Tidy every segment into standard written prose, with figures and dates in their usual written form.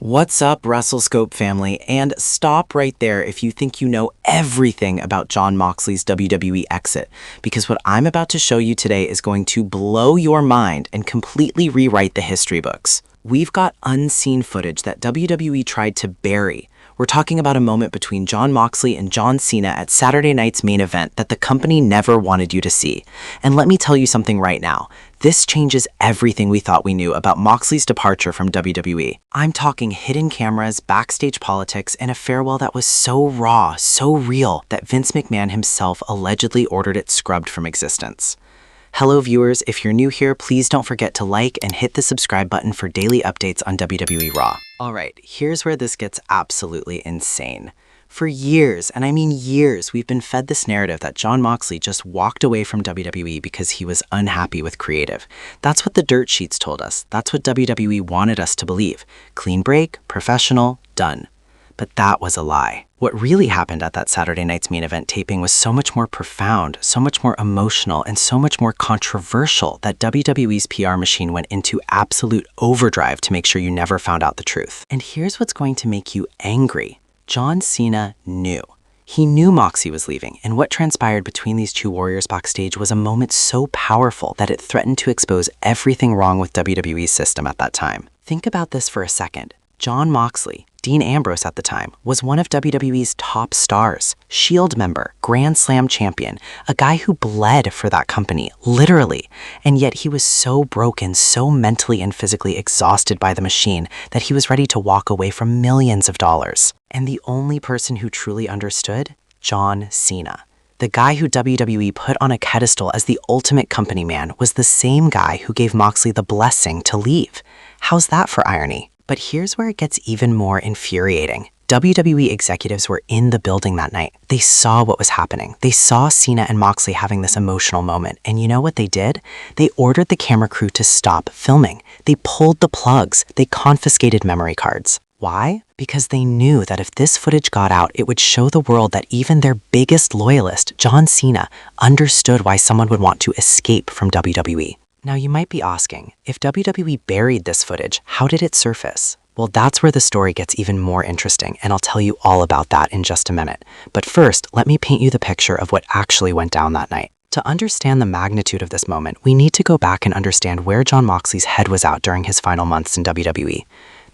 What's up, Wrestle Scope family? And stop right there if you think you know everything about Jon Moxley's WWE exit, because what I'm about to show you today is going to blow your mind and completely rewrite the history books. We've got unseen footage that WWE tried to bury. We're talking about a moment between Jon Moxley and John Cena at Saturday night's main event that the company never wanted you to see. And let me tell you something right now. This changes everything we thought we knew about Moxley's departure from WWE. I'm talking hidden cameras, backstage politics, and a farewell that was so raw, so real, that Vince McMahon himself allegedly ordered it scrubbed from existence. Hello viewers, if you're new here, please don't forget to like and hit the subscribe button for daily updates on WWE Raw. Alright, here's where this gets absolutely insane. For years, and I mean years, we've been fed this narrative that Jon Moxley just walked away from WWE because he was unhappy with creative. That's what the dirt sheets told us. That's what WWE wanted us to believe. Clean break, professional, done. But that was a lie. What really happened at that Saturday night's main event taping was so much more profound, so much more emotional, and so much more controversial that WWE's PR machine went into absolute overdrive to make sure you never found out the truth. And here's what's going to make you angry. John Cena knew. He knew Moxie was leaving, and what transpired between these two warriors backstage was a moment so powerful that it threatened to expose everything wrong with WWE's system at that time. Think about this for a second. Jon Moxley, Dean Ambrose at the time, was one of WWE's top stars, Shield member, Grand Slam champion, a guy who bled for that company, literally. And yet he was so broken, so mentally and physically exhausted by the machine that he was ready to walk away from millions of dollars. And the only person who truly understood? John Cena. The guy who WWE put on a pedestal as the ultimate company man was the same guy who gave Moxley the blessing to leave. How's that for irony? But here's where it gets even more infuriating. WWE executives were in the building that night. They saw what was happening. They saw Cena and Moxley having this emotional moment. And you know what they did? They ordered the camera crew to stop filming. They pulled the plugs. They confiscated memory cards. Why? Because they knew that if this footage got out, it would show the world that even their biggest loyalist, John Cena, understood why someone would want to escape from WWE. Now you might be asking, if WWE buried this footage, how did it surface? Well, that's where the story gets even more interesting, and I'll tell you all about that in just a minute. But first, let me paint you the picture of what actually went down that night. To understand the magnitude of this moment, we need to go back and understand where Jon Moxley's head was at during his final months in WWE.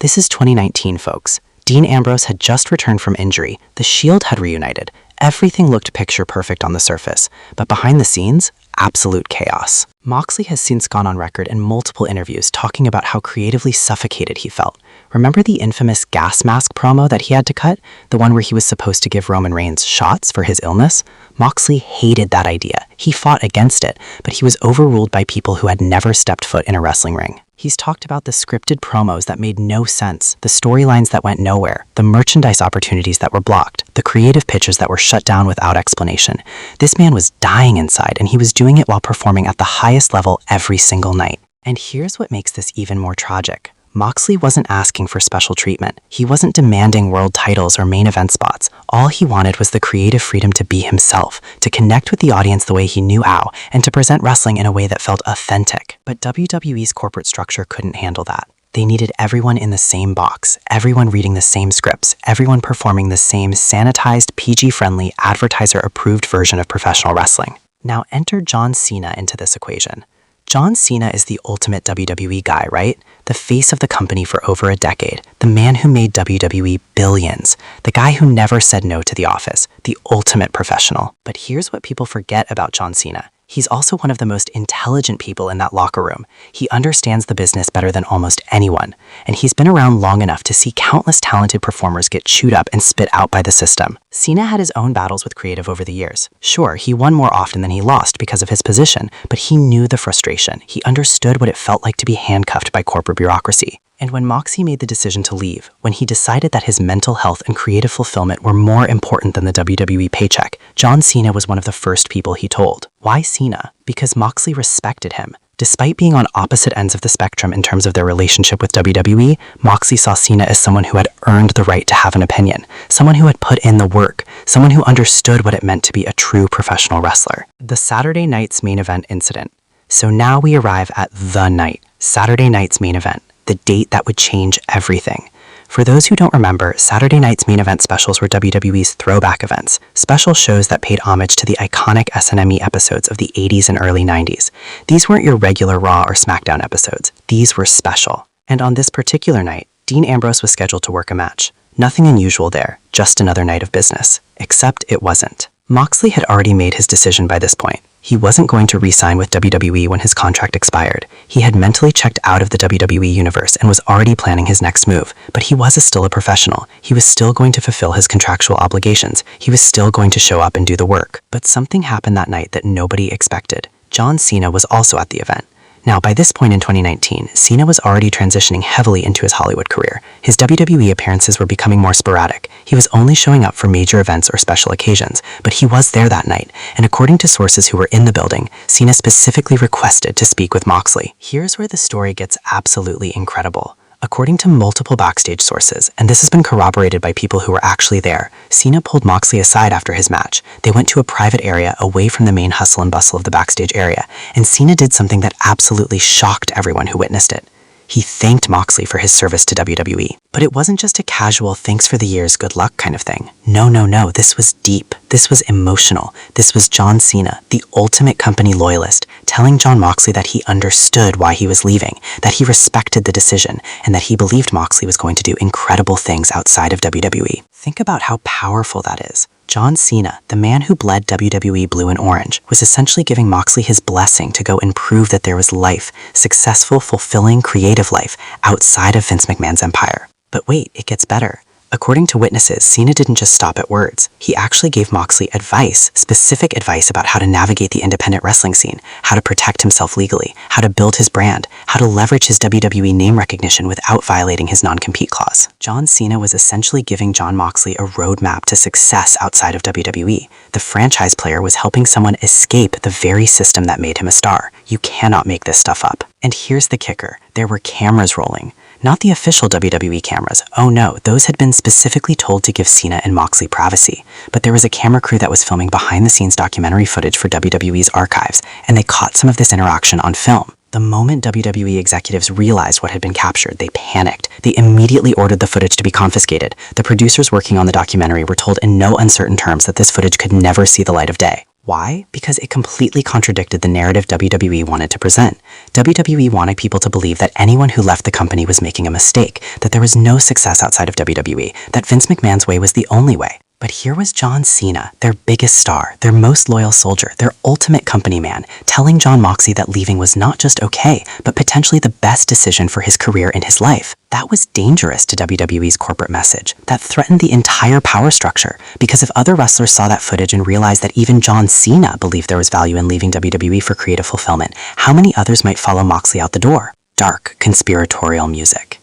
This is 2019, folks. Dean Ambrose had just returned from injury, the Shield had reunited, everything looked picture perfect on the surface, but behind the scenes, absolute chaos. Moxley has since gone on record in multiple interviews talking about how creatively suffocated he felt. Remember the infamous gas mask promo that he had to cut? The one where he was supposed to give Roman Reigns shots for his illness? Moxley hated that idea. He fought against it, but he was overruled by people who had never stepped foot in a wrestling ring. He's talked about the scripted promos that made no sense, the storylines that went nowhere, the merchandise opportunities that were blocked, the creative pitches that were shut down without explanation. This man was dying inside, and he was doing it while performing at the highest level every single night. And here's what makes this even more tragic. Moxley wasn't asking for special treatment. He wasn't demanding world titles or main event spots. All he wanted was the creative freedom to be himself, to connect with the audience the way he knew how, and to present wrestling in a way that felt authentic. But WWE's corporate structure couldn't handle that. They needed everyone in the same box, everyone reading the same scripts, everyone performing the same sanitized, PG-friendly, advertiser-approved version of professional wrestling. Now enter John Cena into this equation. John Cena is the ultimate WWE guy, right? The face of the company for over a decade, the man who made WWE billions, the guy who never said no to the office, the ultimate professional. But here's what people forget about John Cena. He's also one of the most intelligent people in that locker room. He understands the business better than almost anyone, and he's been around long enough to see countless talented performers get chewed up and spit out by the system. Cena had his own battles with creative over the years. Sure, he won more often than he lost because of his position, but he knew the frustration. He understood what it felt like to be handcuffed by corporate bureaucracy. And when Moxie made the decision to leave, when he decided that his mental health and creative fulfillment were more important than the WWE paycheck, John Cena was one of the first people he told. Why Cena? Because Moxley respected him. Despite being on opposite ends of the spectrum in terms of their relationship with WWE, Moxley saw Cena as someone who had earned the right to have an opinion, someone who had put in the work, someone who understood what it meant to be a true professional wrestler. The Saturday night's main event incident. So now we arrive at the night, Saturday night's main event. The date that would change everything. For those who don't remember, Saturday night's main event specials were WWE's throwback events, special shows that paid homage to the iconic SNME episodes of the 80s and early 90s. These weren't your regular Raw or SmackDown episodes. These were special. And on this particular night, Dean Ambrose was scheduled to work a match. Nothing unusual there, just another night of business. Except it wasn't. Moxley had already made his decision by this point. He wasn't going to re-sign with WWE when his contract expired. He had mentally checked out of the WWE universe and was already planning his next move, but he was still a professional. He was still going to fulfill his contractual obligations. He was still going to show up and do the work. But something happened that night that nobody expected. John Cena was also at the event. Now, by this point in 2019, Cena was already transitioning heavily into his Hollywood career. His WWE appearances were becoming more sporadic. He was only showing up for major events or special occasions, but he was there that night, and according to sources who were in the building, Cena specifically requested to speak with Moxley. Here's where the story gets absolutely incredible. According to multiple backstage sources, and this has been corroborated by people who were actually there, Cena pulled Moxley aside after his match. They went to a private area away from the main hustle and bustle of the backstage area, and Cena did something that absolutely shocked everyone who witnessed it. He thanked Moxley for his service to WWE. But it wasn't just a casual thanks for the years, good luck kind of thing. No, this was deep. This was emotional. This was John Cena, the ultimate company loyalist, telling Jon Moxley that he understood why he was leaving, that he respected the decision, and that he believed Moxley was going to do incredible things outside of WWE. Think about how powerful that is. John Cena, the man who bled WWE blue and orange, was essentially giving Moxley his blessing to go and prove that there was life, successful, fulfilling, creative life, outside of Vince McMahon's empire. But wait, it gets better. According to witnesses, Cena didn't just stop at words. He actually gave Moxley advice, specific advice about how to navigate the independent wrestling scene, how to protect himself legally, how to build his brand, how to leverage his WWE name recognition without violating his non-compete clause. John Cena was essentially giving Jon Moxley a roadmap to success outside of WWE. The franchise player was helping someone escape the very system that made him a star. You cannot make this stuff up. And here's the kicker. There were cameras rolling. Not the official WWE cameras. Oh no, those had been specifically told to give Cena and Moxley privacy. But there was a camera crew that was filming behind-the-scenes documentary footage for WWE's archives, and they caught some of this interaction on film. The moment WWE executives realized what had been captured, they panicked. They immediately ordered the footage to be confiscated. The producers working on the documentary were told in no uncertain terms that this footage could never see the light of day. Why? Because it completely contradicted the narrative WWE wanted to present. WWE wanted people to believe that anyone who left the company was making a mistake, that there was no success outside of WWE, that Vince McMahon's way was the only way. But here was John Cena, their biggest star, their most loyal soldier, their ultimate company man, telling Jon Moxley that leaving was not just okay, but potentially the best decision for his career and his life. That was dangerous to WWE's corporate message. That threatened the entire power structure, because if other wrestlers saw that footage and realized that even John Cena believed there was value in leaving WWE for creative fulfillment, how many others might follow Moxley out the door? Dark, conspiratorial music.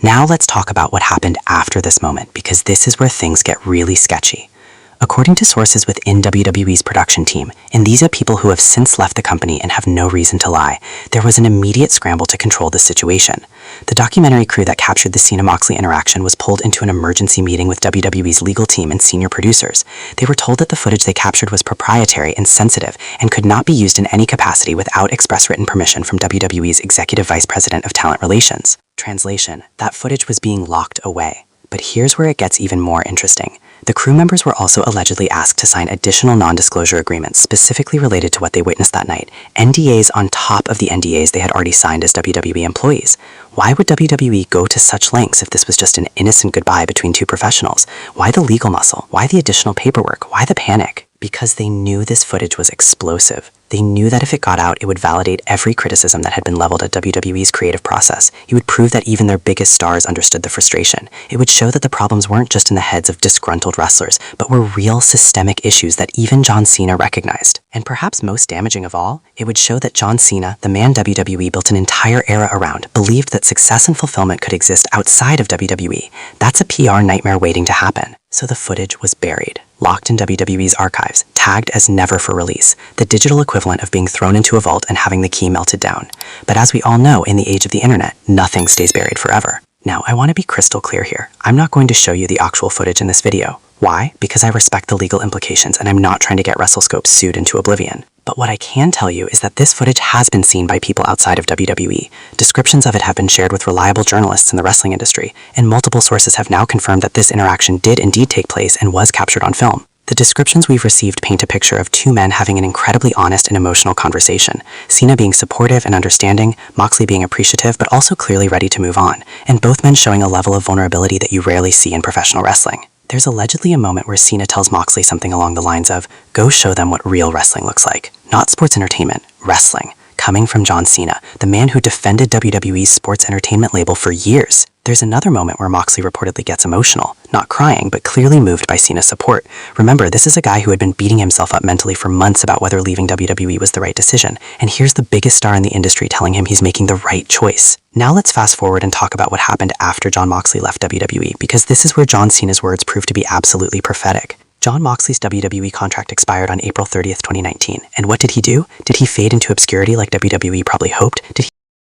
Now let's talk about what happened after this moment, because this is where things get really sketchy. According to sources within WWE's production team, and these are people who have since left the company and have no reason to lie, there was an immediate scramble to control the situation. The documentary crew that captured the Cena-Moxley interaction was pulled into an emergency meeting with WWE's legal team and senior producers. They were told that the footage they captured was proprietary and sensitive and could not be used in any capacity without express written permission from WWE's Executive Vice President of Talent Relations. Translation: that footage was being locked away. But here's where it gets even more interesting. The crew members were also allegedly asked to sign additional non-disclosure agreements specifically related to what they witnessed that night, NDAs on top of the NDAs they had already signed as WWE employees. Why would WWE go to such lengths if this was just an innocent goodbye between two professionals? Why the legal muscle? Why the additional paperwork? Why the panic? Because they knew this footage was explosive. They knew that if it got out, it would validate every criticism that had been leveled at WWE's creative process. It would prove that even their biggest stars understood the frustration. It would show that the problems weren't just in the heads of disgruntled wrestlers, but were real systemic issues that even John Cena recognized. And perhaps most damaging of all, it would show that John Cena, the man WWE built an entire era around, believed that success and fulfillment could exist outside of WWE. That's a PR nightmare waiting to happen. So the footage was buried, locked in WWE's archives, tagged as never for release, the digital equivalent of being thrown into a vault and having the key melted down. But as we all know, in the age of the internet, nothing stays buried forever. Now, I want to be crystal clear here. I'm not going to show you the actual footage in this video. Why? Because I respect the legal implications and I'm not trying to get Wrestle Scope sued into oblivion. But what I can tell you is that this footage has been seen by people outside of WWE. Descriptions of it have been shared with reliable journalists in the wrestling industry, and multiple sources have now confirmed that this interaction did indeed take place and was captured on film. The descriptions we've received paint a picture of two men having an incredibly honest and emotional conversation. Cena being supportive and understanding, Moxley being appreciative but also clearly ready to move on, and both men showing a level of vulnerability that you rarely see in professional wrestling. There's allegedly a moment where Cena tells Moxley something along the lines of, "Go show them what real wrestling looks like." Not sports entertainment, wrestling. Coming from John Cena, the man who defended WWE's sports entertainment label for years. There's another moment where Moxley reportedly gets emotional, not crying, but clearly moved by Cena's support. Remember, this is a guy who had been beating himself up mentally for months about whether leaving WWE was the right decision, and here's the biggest star in the industry telling him he's making the right choice. Now let's fast forward and talk about what happened after Jon Moxley left WWE, because this is where John Cena's words proved to be absolutely prophetic. Jon Moxley's WWE contract expired on April 30th, 2019, and what did he do? Did he fade into obscurity like WWE probably hoped? Did he